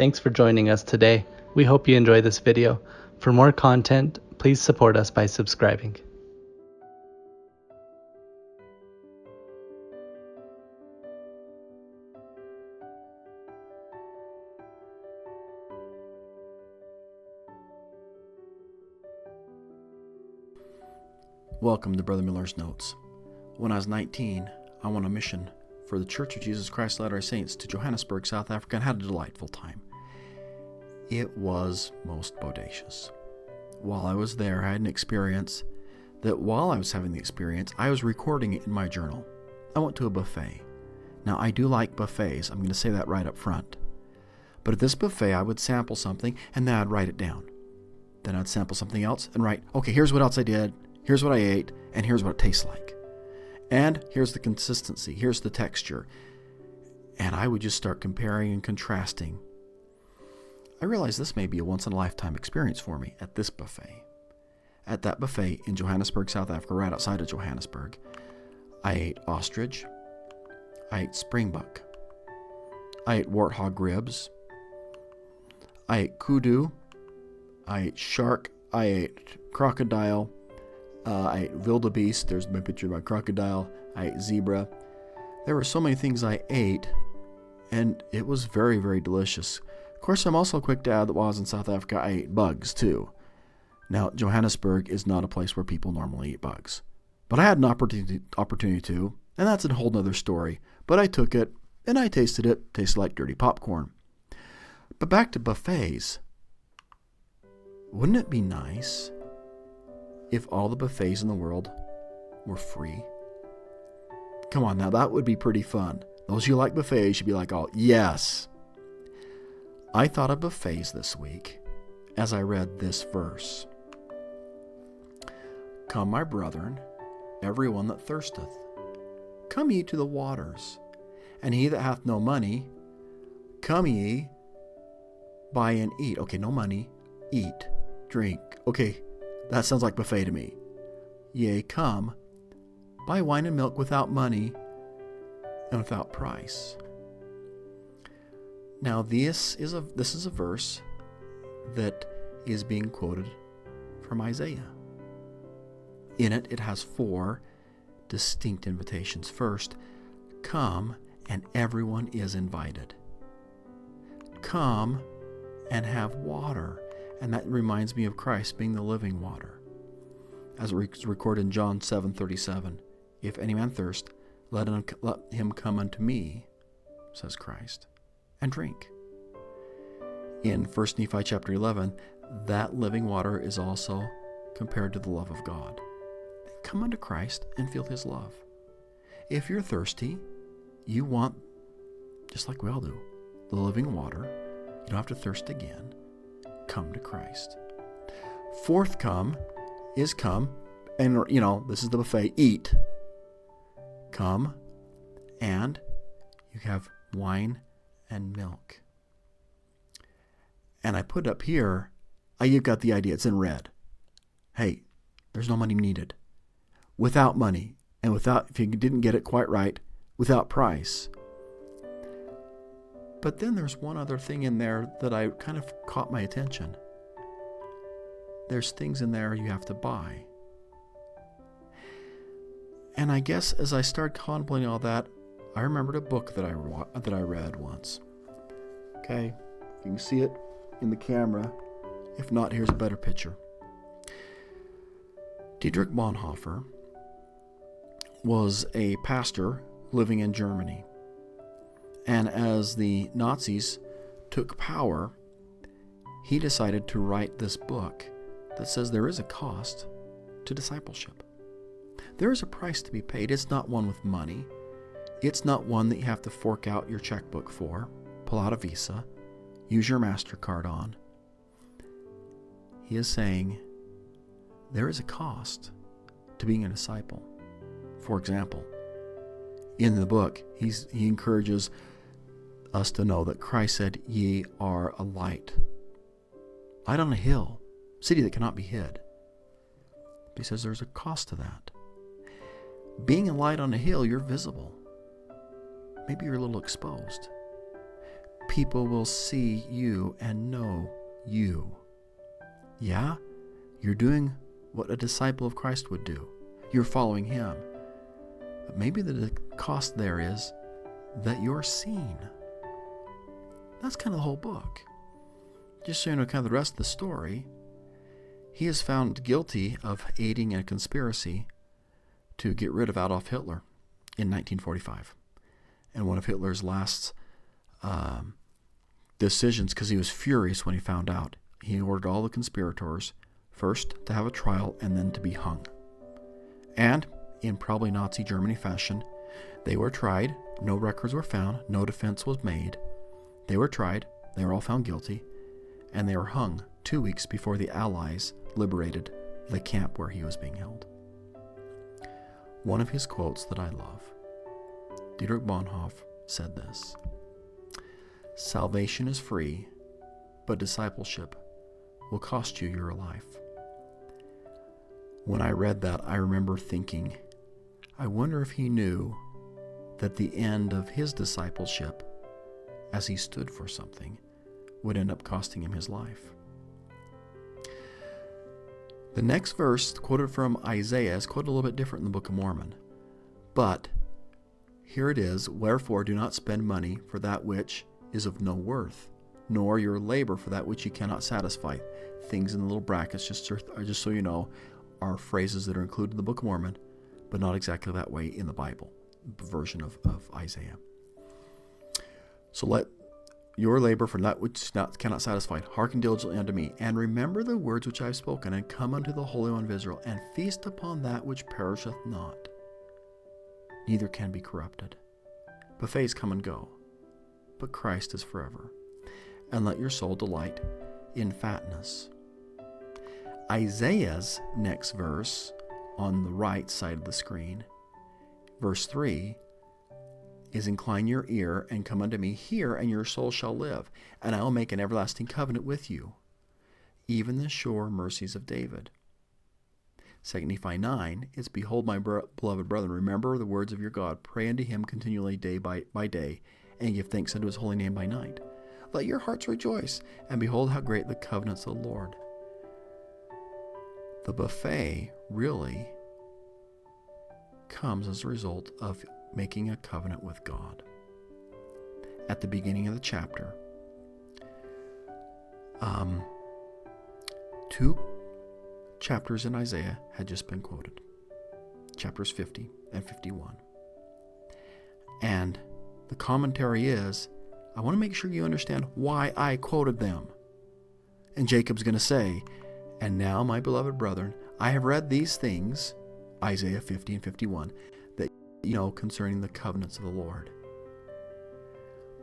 Thanks for joining us today. We hope you enjoy this video. For more content, please support us by subscribing. Welcome to Brother Miller's Notes. When I was 19, I went on a mission for the Church of Jesus Christ of Latter-day Saints to Johannesburg, South Africa, and had a delightful time. It was most bodacious. While I was there, I had an experience that while I was having the experience, I was recording it in my journal. I went to a buffet. Now, I do like buffets. I'm going to say that right up front. But at this buffet, I would sample something, and then I'd write it down. Then I'd sample something else and write, okay, here's what else I did. Here's what I ate, and here's what it tastes like. And here's the consistency, here's the texture. And I would just start comparing and contrasting. I realized this may be a once-in-a-lifetime experience for me at this buffet. At that buffet in Johannesburg, South Africa, right outside of Johannesburg, I ate ostrich, I ate springbuck, I ate warthog ribs, I ate kudu, I ate shark, I ate crocodile, I ate wildebeest. There's my picture of my crocodile. I ate zebra. There were so many things I ate, and it was very, very delicious. Of course, I'm also quick to add that while I was in South Africa, I ate bugs too. Now, Johannesburg is not a place where people normally eat bugs, but I had an opportunity to, and that's a whole nother story. But I took it, and I tasted it. It tasted like dirty popcorn. But back to buffets. Wouldn't it be nice if all the buffets in the world were free? Come on now, that would be pretty fun. Those who like buffets should be like, oh, yes. I thought of buffets this week as I read this verse. Come, my brethren, everyone that thirsteth, come ye to the waters, and he that hath no money, come ye, buy and eat. Okay, no money, eat, drink. Okay, that sounds like buffet to me. Yea, come, buy wine and milk without money and without price. Now, this is a verse that is being quoted from Isaiah. In it, it has 4 distinct invitations. First, come, and everyone is invited. Come and have water. And that reminds me of Christ being the living water. As it's recorded in John 7:37, if any man thirst, let him come unto me, says Christ, and drink. In 1 Nephi chapter 11, that living water is also compared to the love of God. Come unto Christ and feel his love. If you're thirsty, you want, just like we all do, the living water. You don't have to thirst again. Come to Christ. Fourth come is come, and this is the buffet, eat. Come, and you have wine and milk. And I put up here, you've got the idea, it's in red. Hey, there's no money needed. Without money, and without, if you didn't get it quite right, without price. But then there's one other thing in there that I kind of caught my attention. There's things in there you have to buy. And I guess as I started contemplating all that, I remembered a book that I read once. Okay, you can see it in the camera. If not, here's a better picture. Dietrich Bonhoeffer was a pastor living in Germany. And as the Nazis took power, he decided to write this book that says there is a cost to discipleship. There is a price to be paid. It's not one with money. It's not one that you have to fork out your checkbook for, pull out a Visa, use your MasterCard on. He is saying there is a cost to being a disciple. For example, in the book, he encourages us to know that Christ said, ye are a light on a hill, city that cannot be hid. But he says there's a cost to that. Being a light on a hill, you're visible. Maybe you're a little exposed. people will see you and know you. Yeah, you're doing what a disciple of Christ would do. You're following him. But maybe the cost there is that you're seen. That's kind of the whole book. Just so you know kind of the rest of the story, he is found guilty of aiding a conspiracy to get rid of Adolf Hitler in 1945. And one of Hitler's last decisions, because he was furious when he found out, he ordered all the conspirators first to have a trial and then to be hung. And in probably Nazi Germany fashion, they were tried, no records were found, no defense was made. They were tried, they were all found guilty, and they were hung 2 weeks before the Allies liberated the camp where he was being held. One of his quotes that I love, Dietrich Bonhoeffer said this: "Salvation is free, but discipleship will cost you your life." When I read that, I remember thinking, I wonder if he knew that the end of his discipleship, as he stood for something, would end up costing him his life. The next verse, quoted from Isaiah, is quoted a little bit different in the Book of Mormon. But here it is: "Wherefore do not spend money for that which is of no worth, nor your labor for that which you cannot satisfy." Things in the little brackets, just so you know, are phrases that are included in the Book of Mormon, but not exactly that way in the Bible version of Isaiah. "So let your labor for that which cannot satisfy, hearken diligently unto me, and remember the words which I have spoken, and come unto the Holy One of Israel, and feast upon that which perisheth not, neither can be corrupted. Buffets come and go, but Christ is forever. And let your soul delight in fatness." Isaiah's next verse, on the right side of the screen, verse 3, is "Incline your ear and come unto me, hear, and your soul shall live, and I will make an everlasting covenant with you, even the sure mercies of David." 2 Nephi 9 is, "Behold, my beloved brethren, remember the words of your God, pray unto him continually day by day, and give thanks unto his holy name by night. Let your hearts rejoice, and behold how great the covenants of the Lord." The buffet really comes as a result of making a covenant with God. At the beginning of the chapter, 2 chapters in Isaiah had just been quoted, chapters 50 and 51. And the commentary is, I want to make sure you understand why I quoted them. And Jacob's going to say, "And now, my beloved brethren, I have read these things," Isaiah 50 and 51, "that you know concerning the covenants of the Lord."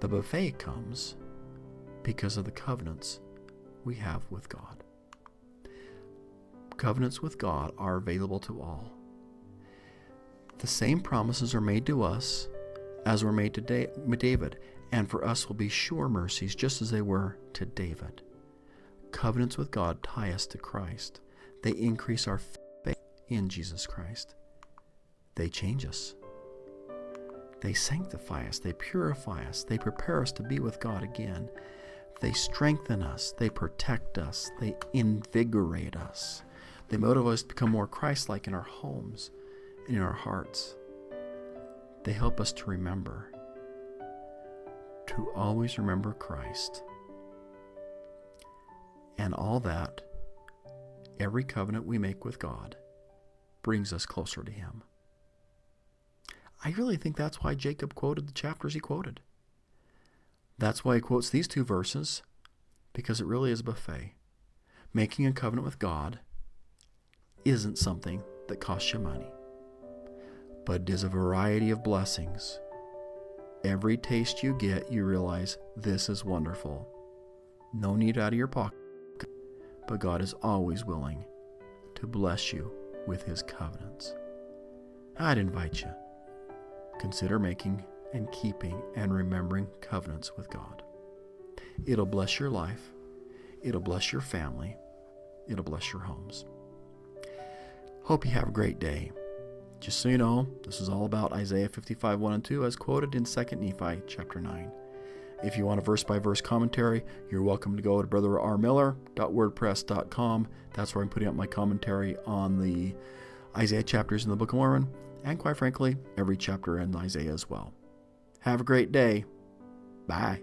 The buffet comes because of the covenants we have with God. Covenants with God are available to all. The same promises are made to us as were made to David, and for us will be sure mercies just as they were to David. Covenants with God tie us to Christ. They increase our faith in Jesus Christ. They change us. They sanctify us. They purify us. They prepare us to be with God again. They strengthen us. They protect us. They invigorate us. They motivate us to become more Christ-like in our homes and in our hearts. They help us to remember, to always remember Christ. And all that, every covenant we make with God, brings us closer to Him. I really think that's why Jacob quoted the chapters he quoted. That's why he quotes these 2 verses, because it really is a buffet. Making a covenant with God isn't something that costs you money, but it is a variety of blessings. Every taste you get, you realize this is wonderful. No need out of your pocket. But God is always willing to bless you with His covenants. I'd invite you, consider making and keeping and remembering covenants with God. It'll bless your life. It'll bless your family. It'll bless your homes. Hope you have a great day. Just so you know, this is all about Isaiah 55, 1 and 2, as quoted in 2 Nephi chapter 9. If you want a verse-by-verse commentary, you're welcome to go to brotherrmiller.wordpress.com. That's where I'm putting up my commentary on the Isaiah chapters in the Book of Mormon, and quite frankly, every chapter in Isaiah as well. Have a great day. Bye.